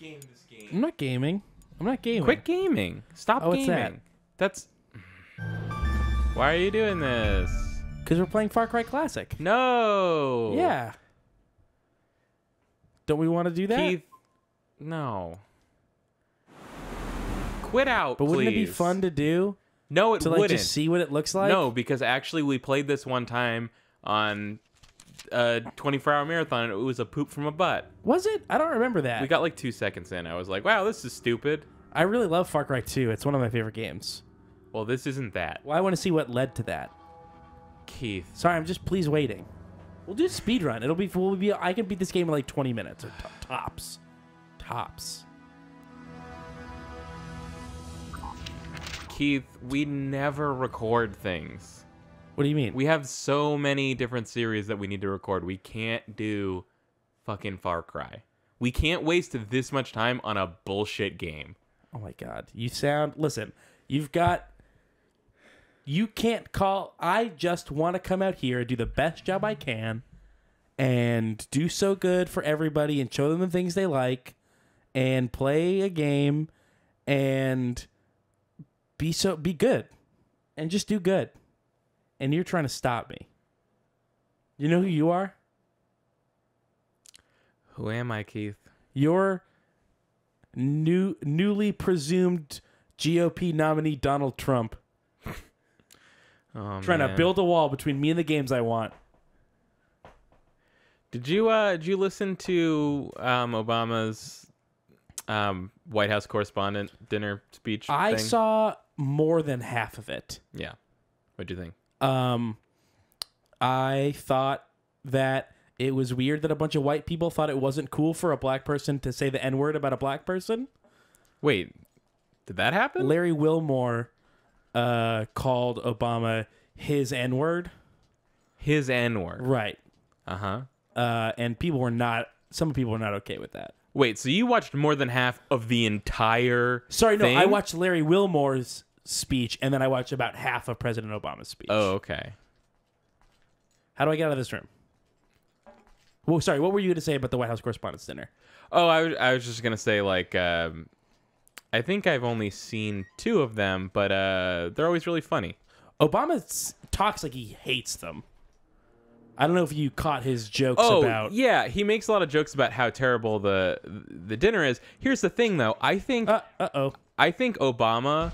game this game. I'm not gaming. I'm not gaming. Quit gaming. Stop what's gaming. that? That's... Why are you doing this? Because we're playing Far Cry Classic. No. Yeah. Don't we want to do that? Keith, no. Quit out, But wouldn't it be please. fun to do? No, it To like wouldn't. just see what it looks like? No, because actually we played this one time on a 24-hour marathon, and it was a poop from a butt. Was it? I don't remember that. We got like 2 seconds in. I was like, wow, this is stupid. I really love Far Cry 2. It's one of my favorite games. Well, this isn't that. Well, I want to see what led to that. Keith. Sorry, I'm just please waiting. We'll do a speed run. I can beat this game in like 20 minutes or tops. Tops. Keith, we never record things. What do you mean? We have so many different series that we need to record. We can't do fucking Far Cry. We can't waste this much time on a bullshit game. Oh my god. Listen, you can't call. I just want to come out here and do the best job I can and do so good for everybody and show them the things they like and play a game and be good and just do good. And you're trying to stop me. You know who you are? Who am I, Keith? You're newly presumed GOP nominee Donald Trump. Oh, Trying to build a wall between me and the games I want. Did you listen to Obama's White House correspondent dinner speech I thing? saw more than half of it. Yeah. What'd you think? I thought that it was weird that a bunch of white people thought it wasn't cool for a black person to say the N-word about a black person. Wait, did that happen? Larry Wilmore called Obama his N-word. His N-word. Right. Uh-huh. And some people were not okay with that. Wait, so you watched more than half of the entire Sorry, no, thing? I watched Larry Wilmore's speech, and then I watched about half of President Obama's speech. Oh, okay. How do I get out of this room? Well, sorry, what were you going to say about the White House Correspondents' Dinner? Oh, I was just going to say, like, I think I've only seen 2 of them, but they're always really funny. Obama talks like he hates them. I don't know if you caught his jokes about... yeah, he makes a lot of jokes about how terrible the dinner is. Here's the thing, though. I think Obama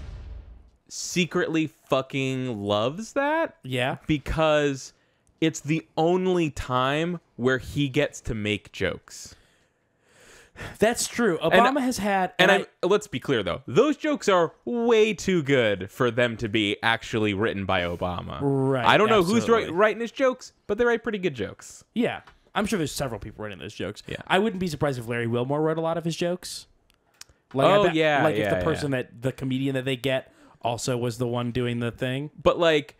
secretly fucking loves that. Yeah. Because it's the only time where he gets to make jokes. That's true. Obama has had... let's be clear, though. Those jokes are way too good for them to be actually written by Obama. Right. I don't know absolutely. who's writing his jokes, but they write pretty good jokes. Yeah. I'm sure there's several people writing those jokes. Yeah. I wouldn't be surprised if Larry Wilmore wrote a lot of his jokes. Like, if the person the comedian that they get also was the one doing the thing. But, like,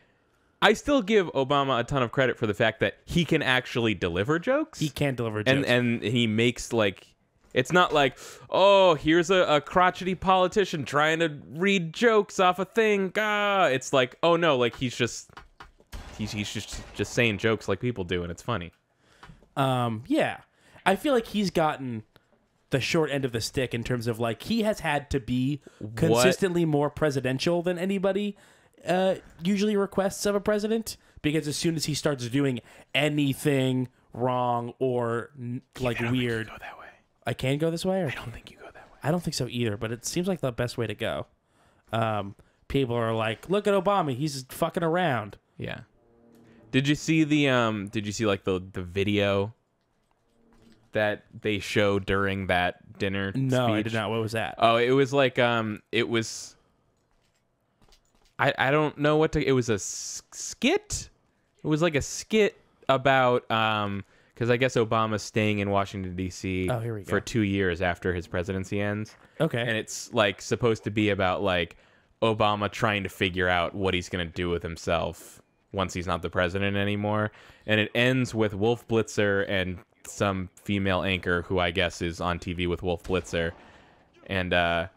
I still give Obama a ton of credit for the fact that he can actually deliver jokes. He can deliver jokes. And he makes, like... It's not like, oh, here's a crotchety politician trying to read jokes off a thing. It's like, oh no, like he's just saying jokes like people do, and it's funny. Yeah. I feel like he's gotten the short end of the stick in terms of like he has had to be consistently more presidential than anybody usually requests of a president, because as soon as he starts doing anything wrong or like weird. Go that way. I can go this way? Or I don't think you go that way. I don't think so either, but it seems like the best way to go. People are like, look at Obama, he's fucking around. Yeah. Did you see the video that they showed during that dinner speech? No, I did not. What was that? Oh, it was like it was I don't know what to... It was a skit? It was like a skit about... because I guess Obama's staying in Washington, D.C. for 2 years after his presidency ends. Okay. And it's like supposed to be about like Obama trying to figure out what he's going to do with himself once he's not the president anymore. And it ends with Wolf Blitzer and some female anchor who I guess is on TV with Wolf Blitzer. And, well,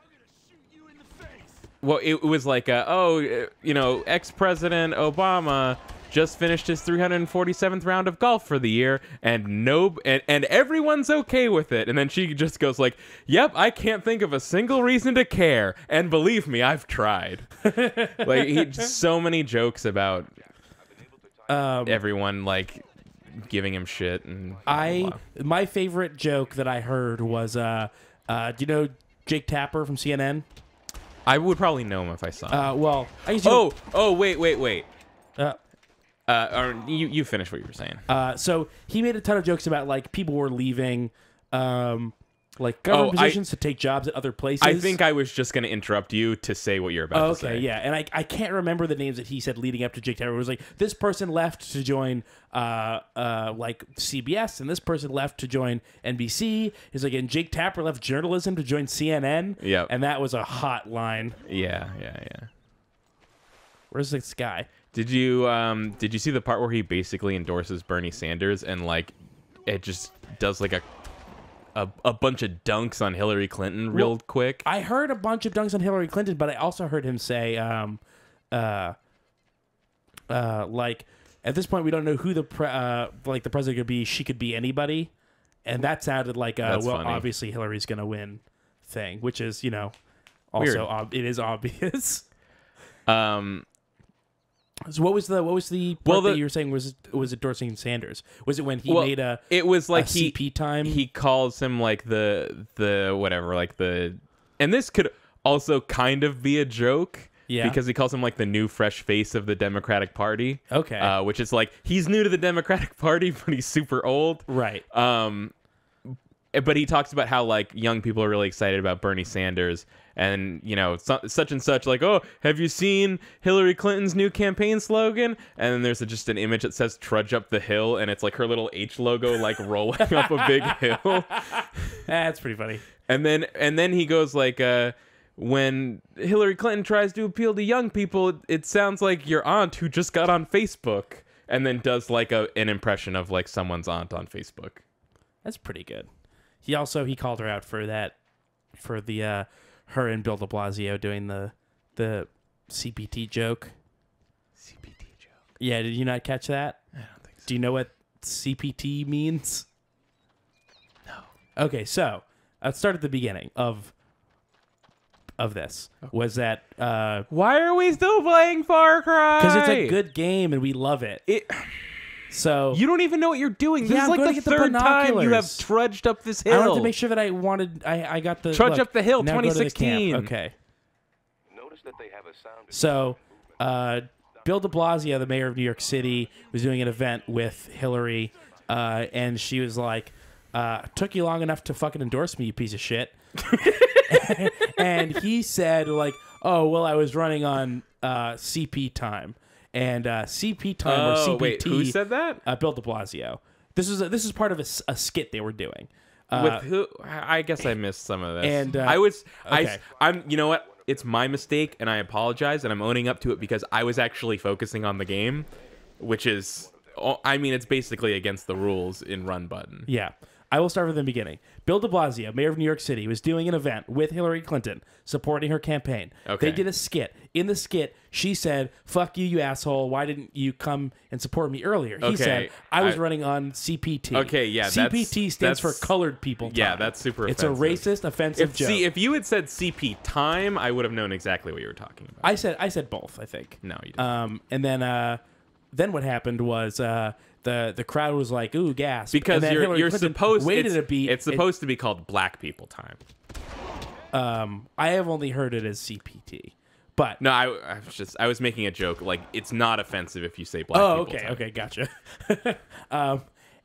it was like, ex-President Obama just finished his 347th round of golf for the year, and and everyone's okay with it. And then she just goes like, "Yep, I can't think of a single reason to care, and believe me, I've tried." Like so many jokes about everyone like giving him shit. And my favorite joke that I heard was, do you know Jake Tapper from CNN? I would probably know him if I saw him. Well, I guess wait. Or you finish what you were saying. So he made a ton of jokes about like people were leaving, like government positions to take jobs at other places. I think I was just going to interrupt you to say what you're about to say. Okay, yeah, and I can't remember the names that he said leading up to Jake Tapper. It was like this person left to join like CBS, and this person left to join NBC. He's like, and Jake Tapper left journalism to join CNN. Yeah, and that was a hot line. Yeah. Where's this guy? Did you see the part where he basically endorses Bernie Sanders and like it just does like a bunch of dunks on Hillary Clinton real quick? I heard a bunch of dunks on Hillary Clinton, but I also heard him say like at this point we don't know who the president could be. She could be anybody, and that sounded like That's funny. obviously Hillary's gonna win thing, which is also it is obvious. So what was the part that you were saying was endorsing Sanders? Was it when he made it was like CP time? He calls him like the whatever, like the, and this could also kind of be a joke. Yeah. Because he calls him like the new fresh face of the Democratic Party. Okay. Which is like he's new to the Democratic Party, but he's super old. Right. But he talks about how like young people are really excited about Bernie Sanders, and such and such, like, oh, have you seen Hillary Clinton's new campaign slogan? And then there's just an image that says "Trudge up the hill," and it's like her little H logo like rolling up a big hill. That's pretty funny. And then he goes like, when Hillary Clinton tries to appeal to young people, it sounds like your aunt who just got on Facebook, and then does like an impression of like someone's aunt on Facebook. That's pretty good. He called her out for that, for the her and Bill de Blasio doing the CPT joke. CPT joke. Yeah, did you not catch that? I don't think so. Do you know what CPT means? No. Okay, so let's start at the beginning of this. Okay. Was that why are we still playing Far Cry? Because it's a good game and we love it. So you don't even know what you're doing. This is like the third time you have trudged up this hill. I wanted to make sure that I got the trudge up the hill. 2016. Okay. Notice that they have a sound. So, Bill de Blasio, the mayor of New York City, was doing an event with Hillary, and she was like, "Took you long enough to fucking endorse me, you piece of shit." And he said, like, "Oh well, I was running on CP time." And CP time or CPT. Wait, who said that? Bill de Blasio. This is part of a skit they were doing. With who? I guess I missed some of this. And I'm. You know what? It's my mistake, and I apologize, and I'm owning up to it because I was actually focusing on the game, which is, I mean, it's basically against the rules in Run Button. Yeah. I will start from the beginning. Bill de Blasio, mayor of New York City, was doing an event with Hillary Clinton supporting her campaign. Okay. They did a skit. In the skit, she said, "Fuck you, you asshole. Why didn't you come and support me earlier?" He said, "I was running on CPT." Okay, yeah. CPT stands for colored people time. Yeah, that's super offensive. It's a racist, offensive joke. See, if you had said CP time, I would have known exactly what you were talking about. I said both, I think. No, you didn't. And then what happened was the crowd was like, "Ooh, gas!" Because you're supposed waited a beat. It's supposed to be called Black People Time. I have only heard it as CPT, but no, I was making a joke. Like, it's not offensive if you say Black People Time. Okay, gotcha.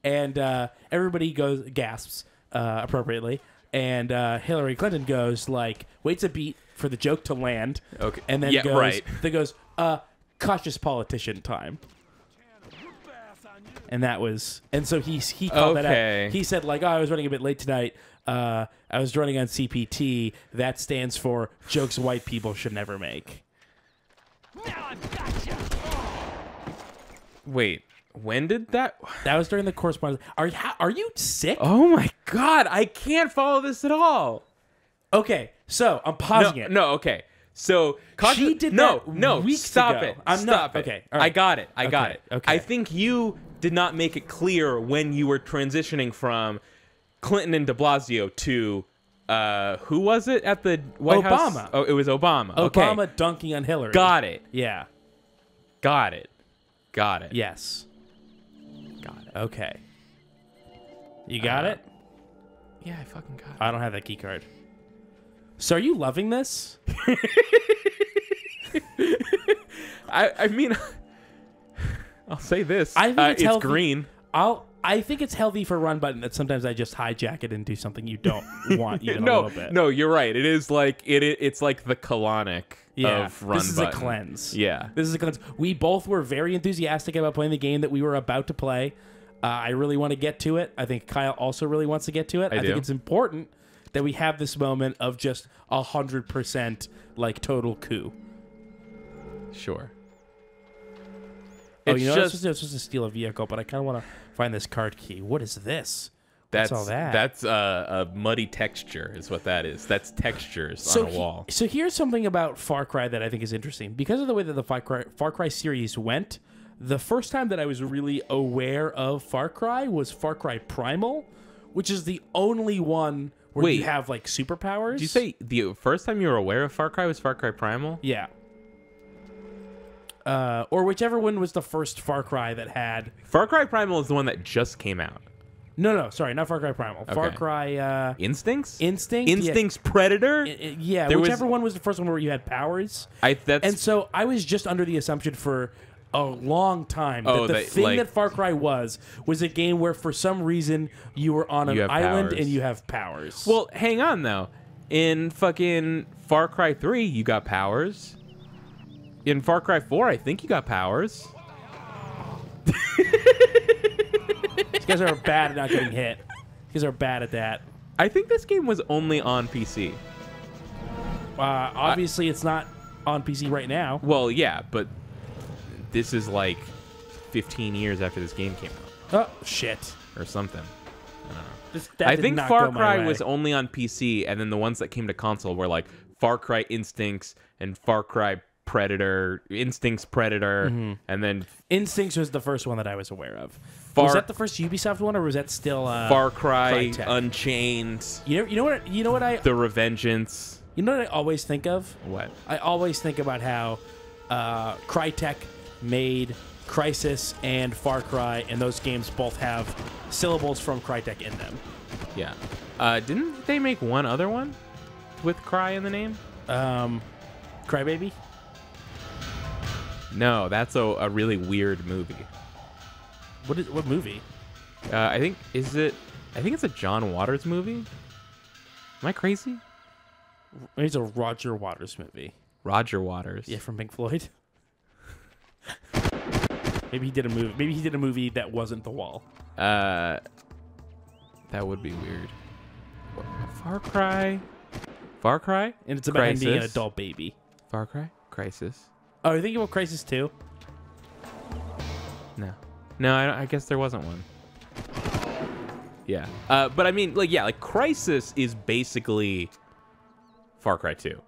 And everybody gasps appropriately, and Hillary Clinton goes like, waits a beat for the joke to land. Okay, and then goes, cautious politician time. And so he called that out. He said like, "Oh, I was running a bit late tonight. I was running on CPT. That stands for jokes white people should never make." Now I've got you. Wait, when did that? That was during the correspondence. Are you sick? Oh my god, I can't follow this at all. Okay, so I'm pausing it. No, okay. So She did no, that no, weeks stop ago. it. I'm stop not- it. okay, all right. I got it. I got Okay, it. okay. I think you did not make it clear when you were transitioning from Clinton and de Blasio to who was it at the White House? Obama. Oh, it was Obama. Okay. Obama dunking on Hillary. Got it. Yeah. Got it. Got it. Yes. Got it. Okay. You got it? Yeah, I fucking got it. I don't have that key card. So are you loving this? I mean, I'll say this. I think it's it's healthy. green. I think it's healthy for Run Button that sometimes I just hijack it and do something you don't want even a No, little bit. no, you're right. It is like it's like the colonic of Run this is Button. a cleanse. Yeah. This is a cleanse. We both were very enthusiastic about playing the game that we were about to play. I really want to get to it. I think Kyle also really wants to get to it. I do. think it's important that we have this moment of just 100% like total coup. Sure. Oh, It's you know, just I was supposed to steal a vehicle, but I kind of want to find this card key. What is this? that's all that? That's a muddy texture is what that is. That's textures So on a wall. So here's something about Far Cry that I think is interesting. Because of the way that the Far Cry series went, the first time that I was really aware of Far Cry was Far Cry Primal, which is the only one where Wait. you have like superpowers. Did you say the first time you were aware of Far Cry was Far Cry Primal? Yeah. Or whichever one was the first Far Cry that had... Far Cry Primal is the one that just came out. No, sorry, not Far Cry Primal. Far Okay. Cry... Instincts? Instinct? Instincts Predator? Yeah, There was- whichever one was the first one where you had powers. That's And so I was just under the assumption for a long time that the that, thing like- that Far Cry was a game where for some reason you were on an You have island powers. and you have powers. Well, hang on though. In fucking Far Cry 3, you got powers. In Far Cry 4, I think you got powers. these guys are bad at not getting hit. These guys are bad at that. I think this game was only on PC. Obviously, it's not on PC right now. Well, yeah, but this is like 15 years after this game came out Oh, shit. or something. That I did think not Far go my Cry way. was only on PC, and then the ones that came to console were like Far Cry Instincts and Far Cry Predator, Instincts Predator, Mm-hmm. and then Instincts was the first one that I was aware of. Far- Was that the first Ubisoft one, or was that still Far Cry Crytek? Unchained, You know what I The Revengeance. always think of? What? I always think about how Crytek made Crysis and Far Cry, and those games both have syllables from Crytek in them. Yeah. Didn't they make one other one with Cry in the name? Crybaby? No, that's a really weird movie. What movie? I think it's a John Waters movie. Am I crazy? It's a Roger Waters movie. Roger Waters. Yeah, from Pink Floyd. Maybe he did a movie. Maybe he did a movie that wasn't The Wall. That would be weird. Far Cry. Far Cry? And it's about him being an Crysis. adult baby. Far Cry? Crisis? Oh, you thinking about Crysis 2? No. No, I guess there wasn't one. Yeah. But I mean, like Crisis is basically Far Cry 2.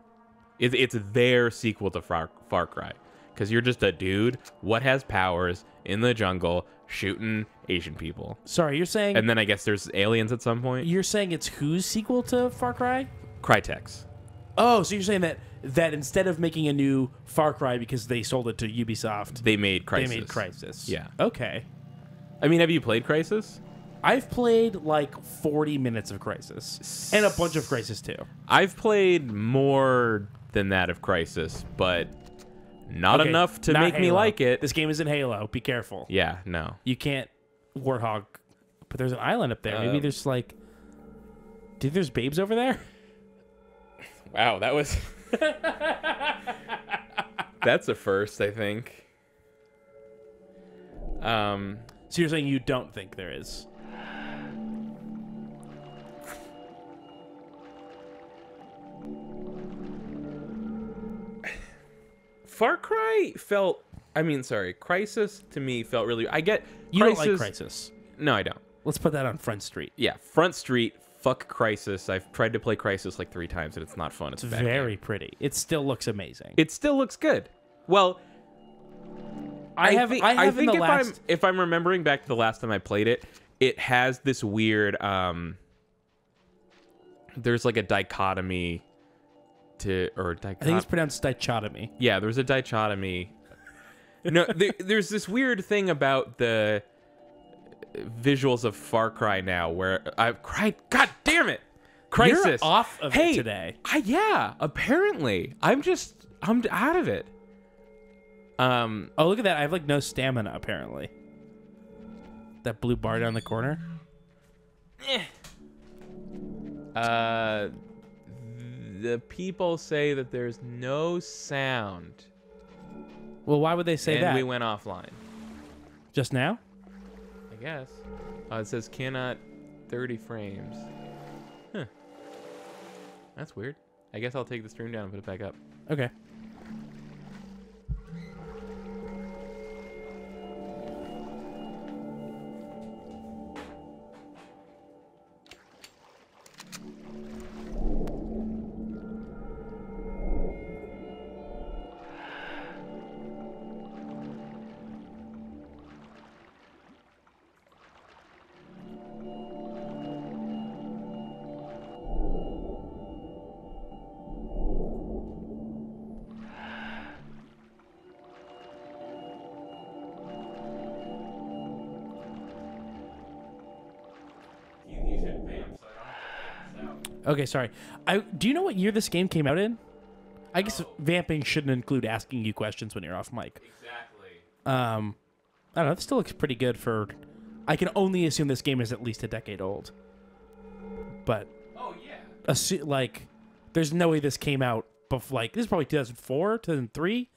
It's their sequel to Far Cry. Because you're just a dude, what has powers, in the jungle, shooting Asian people. Sorry, you're saying And then I guess there's aliens at some point. it's whose sequel to Far Cry? Crytek's. Oh, so you're saying that instead of making a new Far Cry because they sold it to Ubisoft, They made Crisis. they made Crysis. Yeah. Okay. I mean, have you played Crisis? I've played like 40 minutes of Crysis and a bunch of Crysis 2. I've played more than that of Crisis, but not Okay, enough to not make me Halo. like it. This game isn't Halo. Be careful. Yeah, no. You can't Warthog, but there's an island up there. Maybe there's like, dude, there's babes over there. Wow, that was... That's a first, I think. So you're saying you don't think there is? Far Cry felt... I mean, sorry. Crisis, to me, felt really... I get... You don't like Crysis. No, I don't. Let's put that on Front Street. Yeah, Front Street fuck Crysis. I've tried to play Crysis like 3 times and it's not fun. It's a bad Very game. pretty. It still looks amazing. It still looks good. Well, I think if I'm remembering back to the last time I played it, it has this weird there's like a dichotomy I think it's pronounced dichotomy. Yeah, there's a dichotomy. No, there's this weird thing about the visuals of Far Cry now where I've cried. God damn it, Crysis! You're off of it today. Yeah, apparently I'm out of it. Oh, look at that! I have like no stamina apparently. That blue bar down the corner. The people say that there's no sound. Well, why would they say and that? we went offline. Just now? I guess. It says cannot 30 frames. Huh. That's weird. I guess I'll take the stream down and put it back up. Okay. Okay, sorry. Do you know what year this game came out in? I guess vamping shouldn't include asking you questions when you're off mic. Exactly. I don't know. This still looks pretty good for... I can only assume this game is at least a decade old. But... Oh, yeah. There's no way this came out before... this is probably 2004, 2003?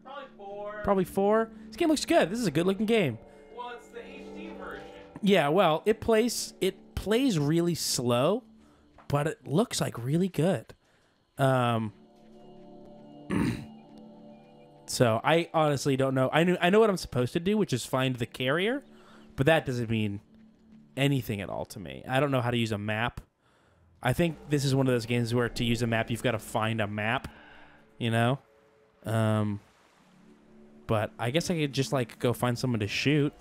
Probably 4. Probably 4. This game looks good. This is a good-looking game. Well, it's the HD version. Yeah, well, it plays really slow, but it looks like really good. So I honestly don't know. I know what I'm supposed to do, which is find the carrier, but that doesn't mean anything at all to me. I don't know how to use a map. I think this is one of those games where to use a map, you've got to find a map, you know? But I guess I could just go find someone to shoot.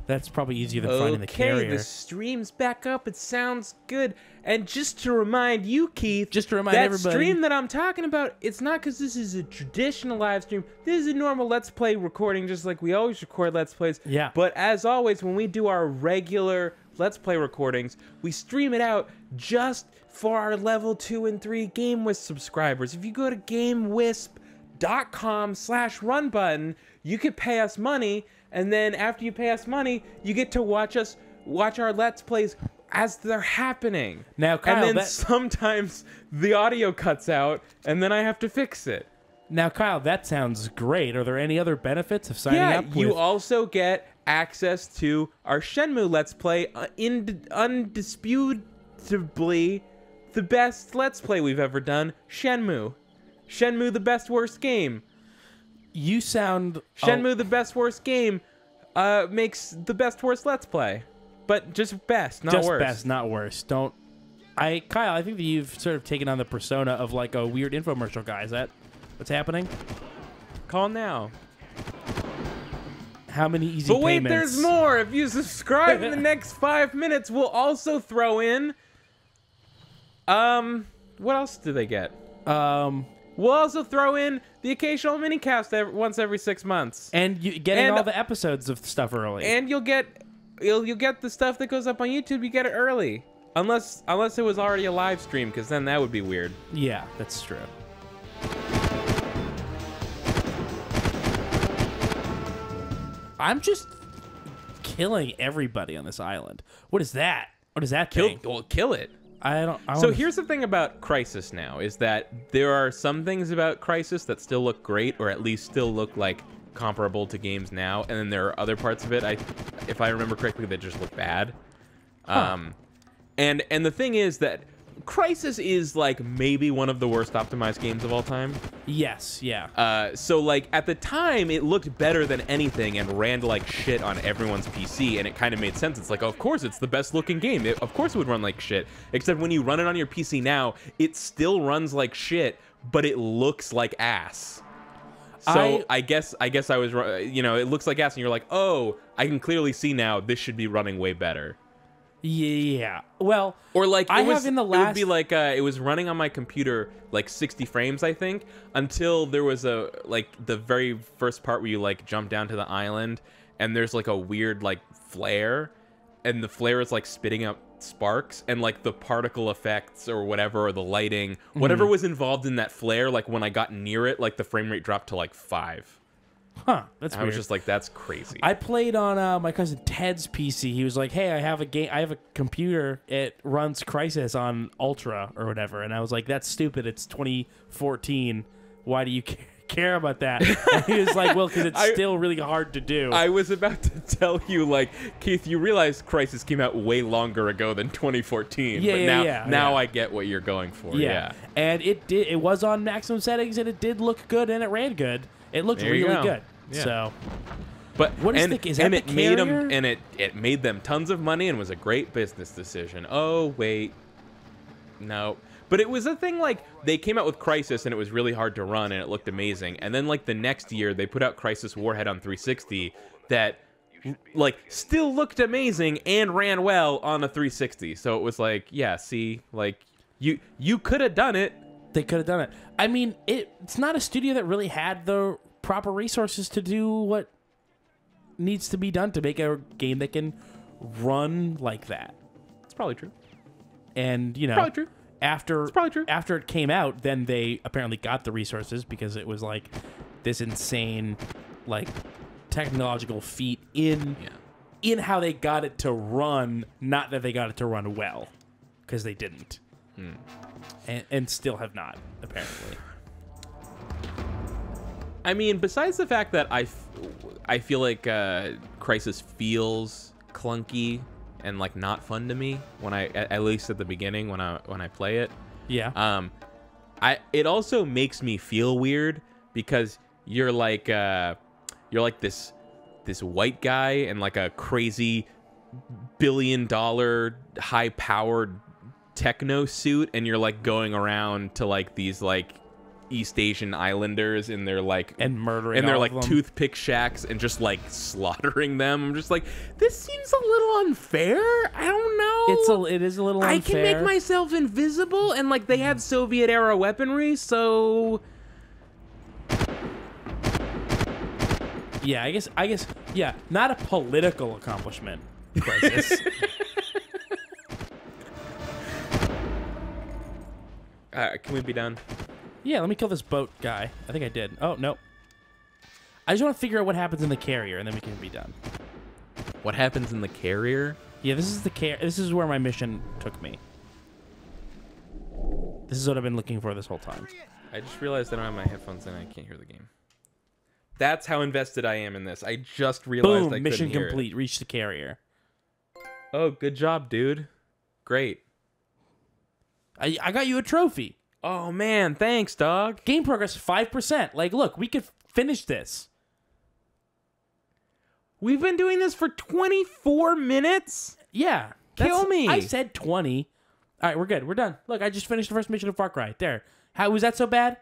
That's probably easier than finding the carrier. Okay, the stream's back up. It sounds good. And just to remind you, Keith, everybody, that stream that I'm talking about, it's not because this is a traditional live stream. This is a normal Let's Play recording, just like we always record Let's Plays. Yeah. But as always, when we do our regular Let's Play recordings, we stream it out just for our level 2 and 3 GameWisp subscribers. If you go to GameWisp.com/run button, you could pay us money. And then after you pay us money, you get to watch our Let's Plays as they're happening. Now, Kyle, and then sometimes the audio cuts out, and then I have to fix it. Now, Kyle, that sounds great. Are there any other benefits of signing up? Yeah, you also get access to our Shenmue Let's Play, undisputably the best Let's Play we've ever done, Shenmue. Shenmue, the best worst game. You sound... Shenmue, the best worst game, makes the best worst Let's Play. But just best, not worst. Just best, not worst. Kyle, I think that you've sort of taken on the persona of a weird infomercial guy. Is that what's happening? Call now. How many easy payments? But wait, payments? There's more. If you subscribe in the next 5 minutes, we'll also throw in... what else do they get? We'll also throw in the occasional minicast once every 6 months. And getting all the episodes of stuff early. And you'll get the stuff that goes up on YouTube, you get it early. Unless it was already a live stream, because then that would be weird. Yeah, that's true. I'm just killing everybody on this island. What is that? What is that thing? Kill it. So here's the thing about Crysis now, is that there are some things about Crysis that still look great, or at least still look like comparable to games now, and then there are other parts of it, if I remember correctly, that just look bad. Huh. And the thing is that Crysis is like maybe one of the worst optimized games of all time. Yes, yeah. So like at the time it looked better than anything and ran like shit on everyone's PC, and it kind of made sense. It's like, of course it's the best looking game. Of course it would run like shit. Except when you run it on your PC now, it still runs like shit, but it looks like ass. So I guess I was, you know, it looks like ass, and you're like, oh, I can clearly see now this should be running way better. Yeah. Well, or like I it was, have in the it last. would be like it was running on my computer like 60 frames, I think, until there was a like the very first part where you like jump down to the island, and there's like a weird like flare, and the flare is like spitting out sparks, and like the particle effects or whatever, or the lighting, whatever was involved in that flare, like when I got near it, like the frame rate dropped to like 5. Huh, that's I weird. was just like, that's crazy. I played on my cousin Ted's PC. He was like, "Hey, I have a computer. It runs Crysis on Ultra or whatever." And I was like, "That's stupid. It's 2014. Why do you care about that?" And he was like, "Well, because it's still really hard to do." I was about to tell you, like, Keith, you realize Crysis came out way longer ago than 2014. Yeah, but yeah, now yeah. I get what you're going for. yeah. And it was on maximum settings, and it did look good, and it ran good. It looked There you really go. good. Yeah. So, But What is and, the- is that and the it made them, carrier? and it made them tons of money and was a great business decision. Oh wait, no. But it was a thing, like, they came out with Crysis and it was really hard to run and it looked amazing. And then like the next year they put out Crysis Warhead on 360 that like still looked amazing and ran well on a 360. So it was like, yeah, see, like you could have done it. they could have done it. I mean, it's not a studio that really had the proper resources to do what needs to be done to make a game that can run like that. It's probably true. And, you know, Probably true. after probably true. after it came out, then they apparently got the resources because it was like this insane like technological feat in how they got it to run, not that they got it to run well, because they didn't. And still have not, apparently. I mean, besides the fact that I feel like Crysis feels clunky and like not fun to me when at least at the beginning when I play it. Yeah. It also makes me feel weird because you're like this white guy in like a crazy $1 billion high powered techno suit, and you're like going around to like these like East Asian islanders in their like and murdering and they're all like of them. toothpick shacks and just like slaughtering them. I'm just like, this seems a little unfair. I don't know. It is a little I unfair. can make myself invisible, and like they had Soviet era weaponry, so Yeah, I guess yeah, not a political accomplishment, Crysis. can we be done? Yeah, let me kill this boat guy. I think I did. Oh, no. I just want to figure out what happens in the carrier, and then we can be done. What happens in the carrier? Yeah, this is where my mission took me. This is what I've been looking for this whole time. I just realized I don't have my headphones in and I can't hear the game. That's how invested I am in this. I just realized I Boom, mission couldn't hear complete. Reach the carrier. it. Oh, good job, dude. Great. I got you a trophy. Oh man, thanks, dog. Game progress 5%. Like, look, we could finish this. We've been doing this for 24 minutes? Yeah. Kill me. I said 20. All right, we're good. We're done. Look, I just finished the first mission of Far Cry. There. How was that so bad?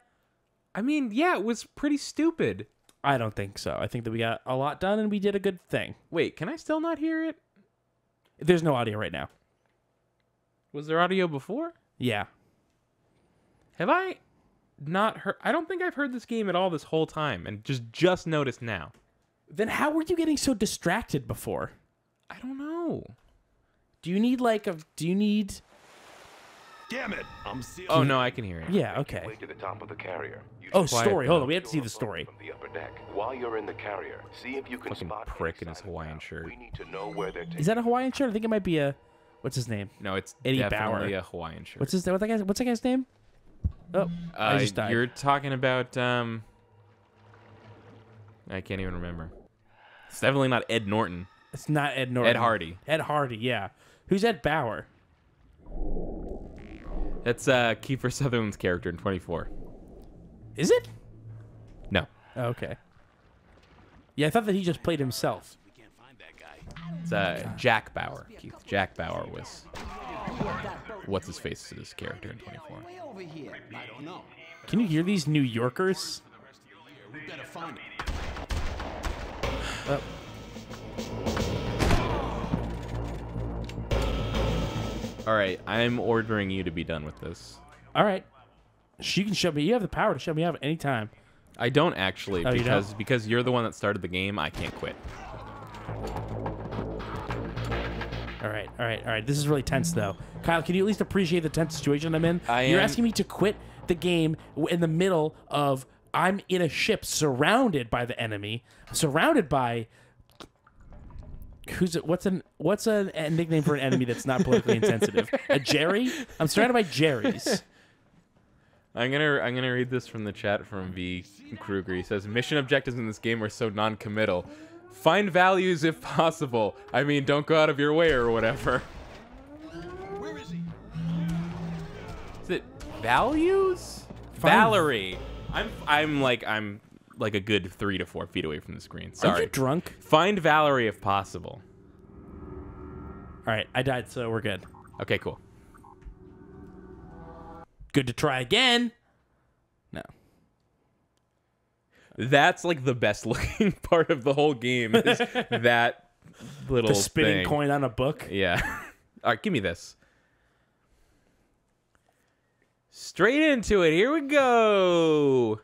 I mean, yeah, it was pretty stupid. I don't think so. I think that we got a lot done and we did a good thing. Wait, can I still not hear it? There's no audio right now. Was there audio before? Yeah. Have I not heard? I don't think I've heard this game at all this whole time, and just noticed now. Then how were you getting so distracted before? I don't know. Do you need Damn it! I'm serious. Oh no, I can hear it. Yeah, okay. Way to the top of the carrier. You Oh, should Quiet story. now. Hold on, we have to see the story. from the upper deck. While you're in the carrier, see if you can Fucking spot prick any in his sign of Hawaiian ground. shirt. We need to know where they're taking. Is that a Hawaiian shirt? I think it might be a what's his name? No, it's Eddie definitely Bauer. a Hawaiian shirt. What's that guy's name? Oh, I just died. You're talking about I can't even remember. It's definitely not Ed Norton. It's not Ed Norton. Ed Hardy. Ed Hardy, yeah. Who's Ed Bauer? That's Kiefer Sutherland's character in 24. Is it? No. Oh, okay. Yeah, I thought that he just played himself. It's Jack Bauer. Keith. Jack Bauer was what's his face's character in 24. Way over here. I don't know. Can you hear these New Yorkers? We better find it. All right, I'm ordering you to be done with this. All right. You can shut me. You have the power to shut me up at any time. I don't actually Oh, you because you're the one that started the game. I can't quit. All right, all right, all right. This is really tense, though. Kyle, can you at least appreciate the tense situation I'm in? You're asking me to quit the game in the middle of I'm in a ship surrounded by the enemy, surrounded by what's a nickname for an enemy that's not politically insensitive? A Jerry? I'm surrounded by Jerrys. I'm gonna read this from the chat from V Kruger. He says mission objectives in this game are so non-committal. Find values if possible. I mean, don't go out of your way or whatever. Where is he? Is it values? Valerie. I'm like a good 3 to 4 feet away from the screen. Are Sorry. you drunk? Find Valerie if possible. All right, I died, so we're good. Okay, cool. Good to try again. No. That's like the best looking part of the whole game. Is that little The spinning thing. coin on a book. Yeah. All right, give me this. Straight into it. Here we go.